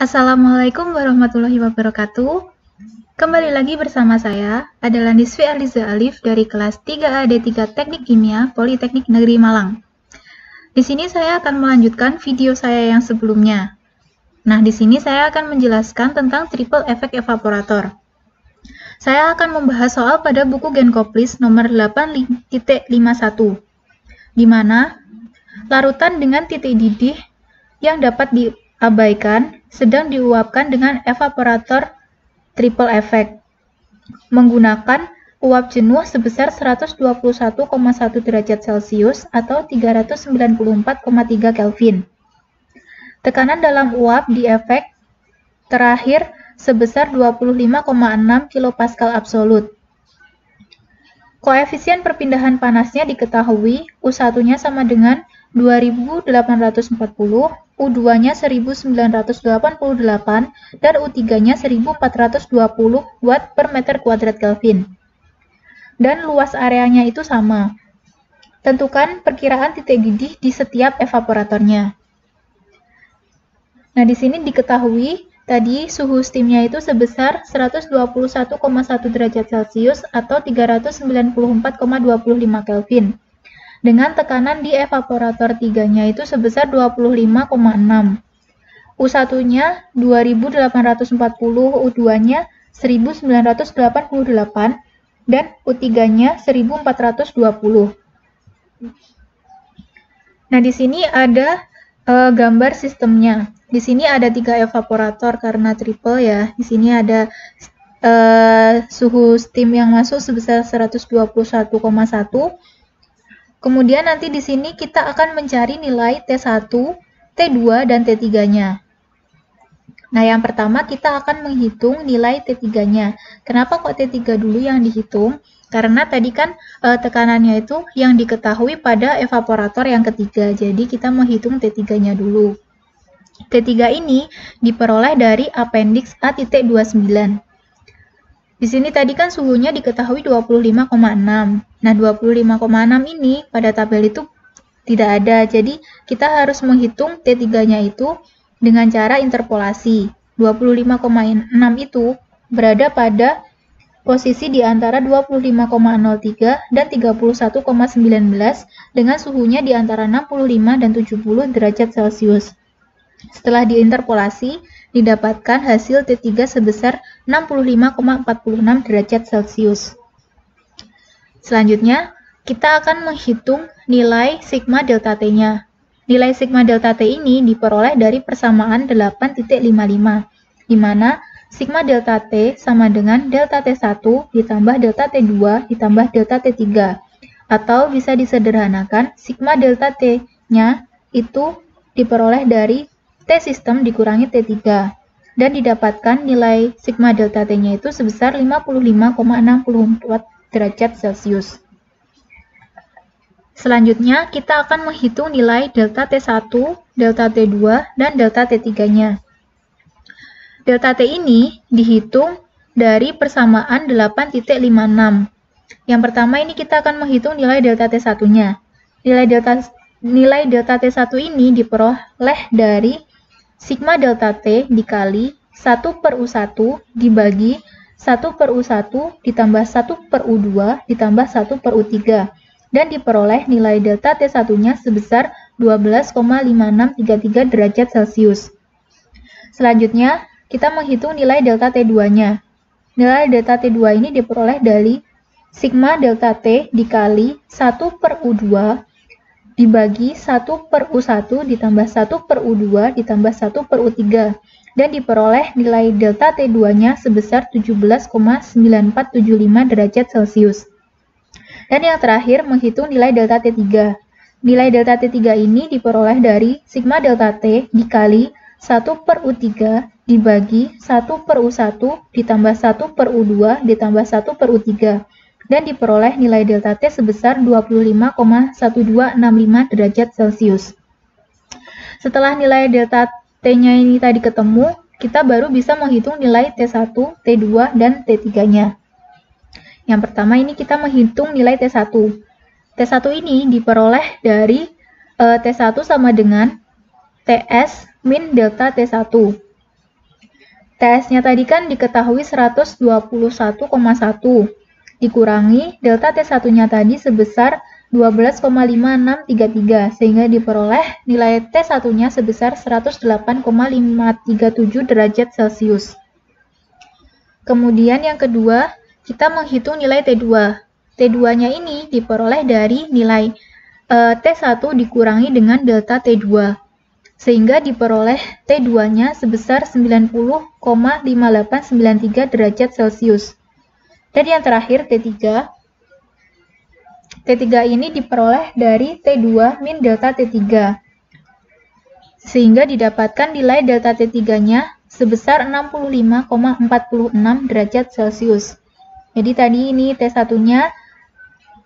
Assalamualaikum warahmatullahi wabarakatuh. Kembali lagi bersama saya, adalah Nisfi Arliza Alif dari kelas 3A D3 Teknik Kimia Politeknik Negeri Malang. Di sini saya akan melanjutkan video saya yang sebelumnya. Nah, di sini saya akan menjelaskan tentang triple effect evaporator. Saya akan membahas soal pada buku Genkoplis nomor 8.51, di mana larutan dengan titik didih yang dapat diabaikan sedang diuapkan dengan evaporator triple effect menggunakan uap jenuh sebesar 121,1 derajat Celcius atau 394,3 Kelvin. Tekanan dalam uap di efek terakhir sebesar 25,6 kilopascal absolut. Koefisien perpindahan panasnya diketahui, U1-nya sama dengan 2840, U2-nya 1988, dan U3-nya 1420 Watt per meter kuadrat Kelvin. Dan luas areanya itu sama. Tentukan perkiraan titik didih di setiap evaporatornya. Nah, di sini diketahui tadi suhu steamnya itu sebesar 121,1 derajat Celcius atau 394,25 Kelvin. Dengan tekanan di evaporator 3-nya itu sebesar 25,6. U1-nya 2840, U2-nya 1988, dan U3-nya 1420. Nah, di sini ada gambar sistemnya. Di sini ada 3 evaporator karena triple ya. Di sini ada suhu steam yang masuk sebesar 121,1. Kemudian nanti di sini kita akan mencari nilai T1, T2, dan T3-nya. Nah, yang pertama kita akan menghitung nilai T3-nya. Kenapa kok T3 dulu yang dihitung? Karena tadi kan tekanannya itu yang diketahui pada evaporator yang ketiga. Jadi kita menghitung T3-nya dulu. T3 ini diperoleh dari appendix A.29. Di sini tadi kan suhunya diketahui 25,6. Nah, 25,6 ini pada tabel itu tidak ada. Jadi kita harus menghitung T3-nya itu dengan cara interpolasi. 25,6 itu berada pada posisi di antara 25,03 dan 31,19 dengan suhunya di antara 65 dan 70 derajat Celcius. Setelah diinterpolasi, didapatkan hasil T3 sebesar 65,46 derajat Celcius. Selanjutnya, kita akan menghitung nilai sigma delta T-nya. Nilai sigma delta T ini diperoleh dari persamaan 8.55, di mana sigma delta T sama dengan delta T1 ditambah delta T2 ditambah delta T3, atau bisa disederhanakan sigma delta T-nya itu diperoleh dari T sistem dikurangi T3, dan didapatkan nilai sigma delta T-nya itu sebesar 55,64 derajat Celcius. Selanjutnya, kita akan menghitung nilai delta T1, delta T2, dan delta T3-nya. Delta T ini dihitung dari persamaan 8.56. Yang pertama ini kita akan menghitung nilai delta T1-nya. Nilai delta T1 ini diperoleh dari sigma delta T dikali 1 per U1 dibagi 1 per U1 ditambah 1 per U2 ditambah 1 per U3, dan diperoleh nilai delta T1-nya sebesar 12,5633 derajat Celcius. Selanjutnya, kita menghitung nilai delta T2-nya. Nilai delta T2 ini diperoleh dari sigma delta T dikali 1 per U2 dibagi 1 per U1 ditambah 1 per U2 ditambah 1 per U3, dan diperoleh nilai delta T2-nya sebesar 17,9475 derajat Celcius. Dan yang terakhir, menghitung nilai delta T3. Nilai delta T3 ini diperoleh dari sigma delta T dikali 1 per U3 dibagi 1 per U1 ditambah 1 per U2 ditambah 1 per U3, dan diperoleh nilai delta T sebesar 25,1265 derajat Celcius. Setelah nilai delta T-nya ini tadi ketemu, kita baru bisa menghitung nilai T1, T2, dan T3-nya. Yang pertama ini kita menghitung nilai T1. T1 ini diperoleh dari T1 sama dengan TS min delta T1. TS-nya tadi kan diketahui 121,1 dikurangi delta T1-nya tadi sebesar 12,5633 sehingga diperoleh nilai T1-nya sebesar 108,537 derajat Celcius. Kemudian yang kedua, kita menghitung nilai T2. T2-nya ini diperoleh dari nilai T1 dikurangi dengan delta T2 sehingga diperoleh T2-nya sebesar 90,5893 derajat Celcius. Dan yang terakhir T3. T3 ini diperoleh dari T2 min delta T3. Sehingga didapatkan nilai delta T3-nya sebesar 65,46 derajat Celcius. Jadi tadi ini T1-nya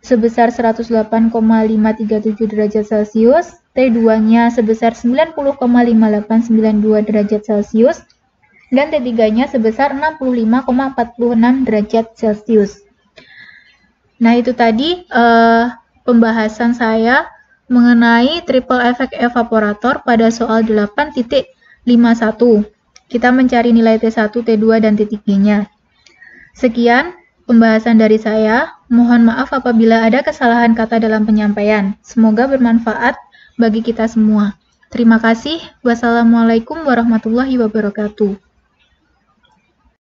sebesar 108,537 derajat Celcius, T2-nya sebesar 90,5892 derajat Celcius, dan T3-nya sebesar 65,46 derajat Celcius. Nah, itu tadi pembahasan saya mengenai triple effect evaporator pada soal 8.51. Kita mencari nilai T1, T2, dan T3-nya. Sekian pembahasan dari saya. Mohon maaf apabila ada kesalahan kata dalam penyampaian. Semoga bermanfaat bagi kita semua. Terima kasih. Wassalamualaikum warahmatullahi wabarakatuh.